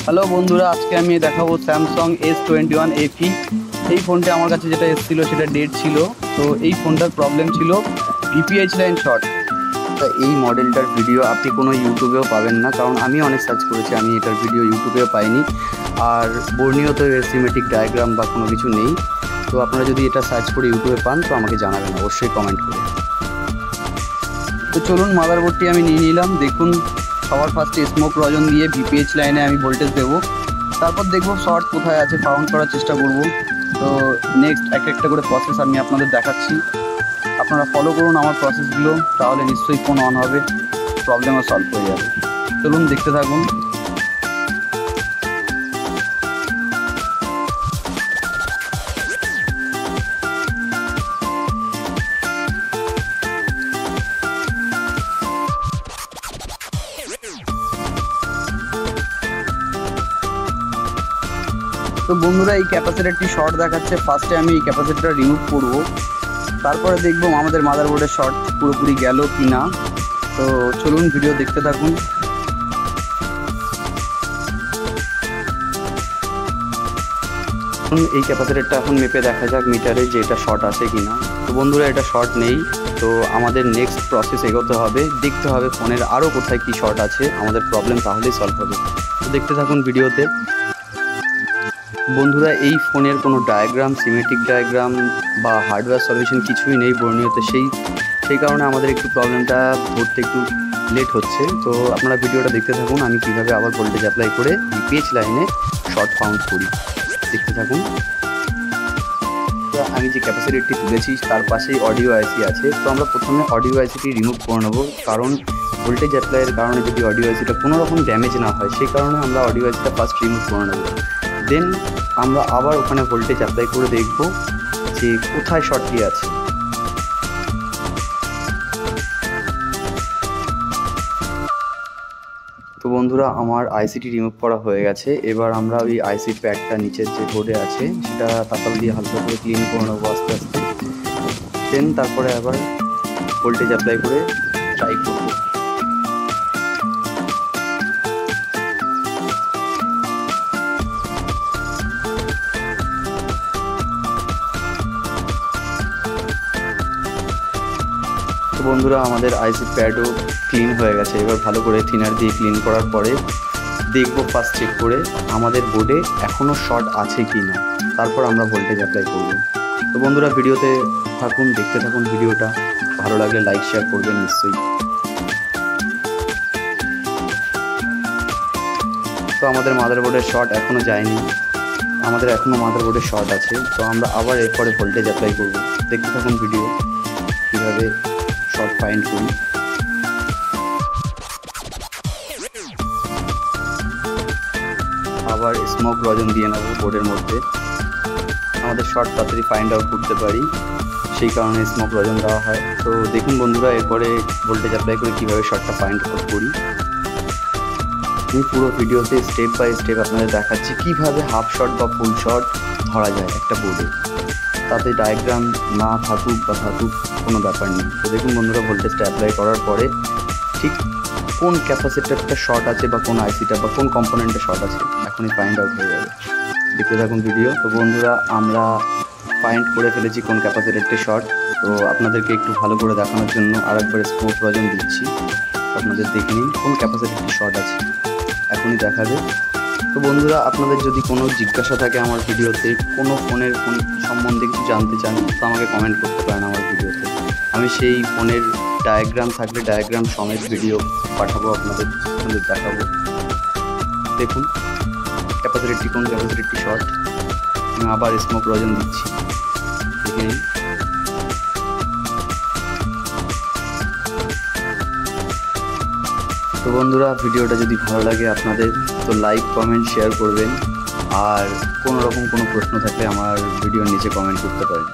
Hello বন্ধুরা, আজকে আমি দেখাবো স্যামসাং S21 FE। এই ফোনটা আমার কাছে যেটা এসেছিলো সেটা ডেট ছিল। তো এই ফোনটার প্রবলেম ছিল ভিপিএইচ লাইন শর্ট। এই মডেলটার ভিডিও আপনি কোনো ইউটিউবেও পাবেন না, কারণ আমি অনেক সার্চ করেছি, আমি এটার ভিডিও ইউটিউবেও পাইনি। আর বর্ণীয়ত সিমেটিক ডায়াগ্রাম বা কোনো কিছু নেই। তো আপনারা যদি এটা সার্চ করে ইউটিউবে পান তো আমাকে জানাবেন অবশ্যই কমেন্ট করে। তো চলুন, মাদারবোর্ডটি আমি নিয়ে নিলাম। দেখুন, সবার ফার্স্টে স্মোক রজন দিয়ে ভিপিএইচ লাইনে আমি ভোল্টেজ দেবো, তারপর দেখবো শর্ট কোথায় আছে, ফাউন্ড করার চেষ্টা করব। তো নেক্সট একটা করে প্রসেস আমি আপনাদের দেখাচ্ছি, আপনারা ফলো করুন আমার প্রসেসগুলো, তাহলে নিশ্চয়ই ফোন অন হবে, প্রবলেমও সলভ হয়ে যাবে। চলুন দেখতে থাকুন। তো বন্ধুরা, এই ক্যাপাসিটরটি শর্ট দেখাচ্ছে। ফার্স্টে আমি এই ক্যাপাসিটরটা রিমুভ করব, তারপরে দেখবো আমাদের মাদারবোর্ডের শর্ট পুরোপুরি গেল কি না। তো চলুন ভিডিও দেখতে থাকুন। এই ক্যাপাসিটরটা এখন মেপে দেখা যাক মিটারে যে এটা শর্ট আছে কি না। তো বন্ধুরা, এটা শর্ট নেই। তো আমাদের নেক্সট প্রসেস এগোতে হবে, দেখতে হবে ফোনের আরও কোথায় কি শর্ট আছে, আমাদের প্রবলেম তাহলেই সলভ হবে। তো দেখতে থাকুন ভিডিওতে। বন্ধুরা, এই ফোনের কোনো ডায়াগ্রাম, সিমেট্রিক ডায়াগ্রাম বা হার্ডওয়্যার সলিউশন কিছুই নেই বর্ণীয়তে। সেই কারণে আমাদের একটু প্রবলেমটা ধরতে একটু লেট হচ্ছে। তো আপনারা ভিডিওটা দেখতে থাকুন, আমি কীভাবে আবার ভোল্টেজ অ্যাপ্লাই করে ভিপিএইচ লাইনে শর্ট ফাউন্ড করি। দেখতে থাকুন। তো আমি যে ক্যাপাসিটরটি তুলেছি তার পাশেই অডিও আইসি আছে। তো আমরা প্রথমে অডিও আইসিটি রিমুভ করে নেবো, কারণ ভোল্টেজ অ্যাপ্লাইয়ের কারণে যদি অডিও আইসিটা কোনো রকম ড্যামেজ না হয়, সেই কারণে আমরা অডিও আইসিটা ফার্স্ট রিমুভ করে নেবো। দেন আমরা আবার ওখানে ভোল্টেজ অ্যাপ্লাই করে দেখব যে কোথায় শর্টটি আছে। তো বন্ধুরা, আমার আইসিটি রিমুভ করা হয়ে গেছে। এবার আমরা ওই আইসি প্যাডটা নিচের যে বোর্ডে আছে সেটা তাতাল দিয়ে হালকা করে ক্লিন করে নেবো আস্তে আস্তে। দেন তারপরে আবার ভোল্টেজ অ্যাপ্লাই করে ট্রাই করবো। বন্ধুরা, আমাদের আইসি প্যাডও ক্লিন হয়ে গেছে। এবার ভালো করে থিনার দিয়ে ক্লিন করার পরে দেখবো, ফার্স্ট চেক করে আমাদের বোর্ডে এখনও শর্ট আছে কি না, তারপর আমরা ভোল্টেজ অ্যাপ্লাই করব। তো বন্ধুরা, ভিডিওতে থাকুন, দেখতে থাকুন ভিডিওটা। ভালো লাগলে লাইক শেয়ার করবেন নিশ্চয়ই। তো আমাদের মাদারবোর্ডের শর্ট এখনও যায়নি, আমাদের এখনও মাদারবোর্ডের শর্ট আছে। তো আমরা আবার এরপরে ভোল্টেজ অ্যাপ্লাই করব। দেখতে থাকুন ভিডিও কীভাবে শর্ট ফাইন্ড করি। আবার স্মোক রজন দিয়ে নেব বোর্ডের মধ্যে, আমাদের শর্ট তাড়াতাড়ি ফাইন্ড আউট করতে পারি, সেই কারণে স্মোক রজন দেওয়া হয়। তো দেখুন বন্ধুরা, এরপরে ভোল্টেজ অ্যাপ্লাই করে কীভাবে শর্টটা ফাইন্ড আউট করি। আমি পুরো ভিডিওতে স্টেপ বাই স্টেপ আপনাদের দেখাচ্ছি কীভাবে হাফ শর্ট বা ফুল শর্ট ধরা যায় একটা বোর্ডে, তাতে ডায়াগ্রাম না থাকুক বা থাকুক কোনো ব্যাপার নেই। তো দেখুন বন্ধুরা, ভোল্টেজটা অ্যাপ্লাই করার পরে ঠিক কোন ক্যাপাসিটরটা শর্ট আছে বা কোন আইসিটা বা কোন কম্পোনেন্টে শর্ট আছে এখনই ফাইন্ড আউট হয়ে যাবে। দেখতে থাকুন ভিডিও। তো বন্ধুরা, আমরা ফাইন্ড করে ফেলেছি কোন ক্যাপাসিটরটি শর্ট। তো আপনাদেরকে একটু ভালো করে দেখানোর জন্য আরেকবার স্মোক রজন দিচ্ছি, আপনাদের দেখে নিন কোন ক্যাপাসিটরটি শর্ট আছে, এখনই দেখাবে। তো বন্ধুরা, আপনাদের যদি কোনো জিজ্ঞাসা থাকে আমার ভিডিওতে, কোনো ফোনের ফোন সম্বন্ধে কিছু জানতে চান, তো আমাকে কমেন্ট করতে পারেন আমার ভিডিওতে। আমি সেই ফোনের ডায়াগ্রাম থাকলে ডায়াগ্রাম সমেত ভিডিও পাঠাবো, আপনাদের দেখাবো। দেখুন ক্যাপাসিটরটি কোন ক্যাপাসিটরটি শর্ট। আমি আবার স্মোক রজন দিচ্ছি, দেখে নিন। তো বন্ধুরা, ভিডিওটা যদি ভালো লাগে আপনাদের, তো লাইক কমেন্ট শেয়ার করবেন। আর কোনো রকম কোনো প্রশ্ন থাকলে আমার ভিডিওর নিচে কমেন্ট করতে পারেন।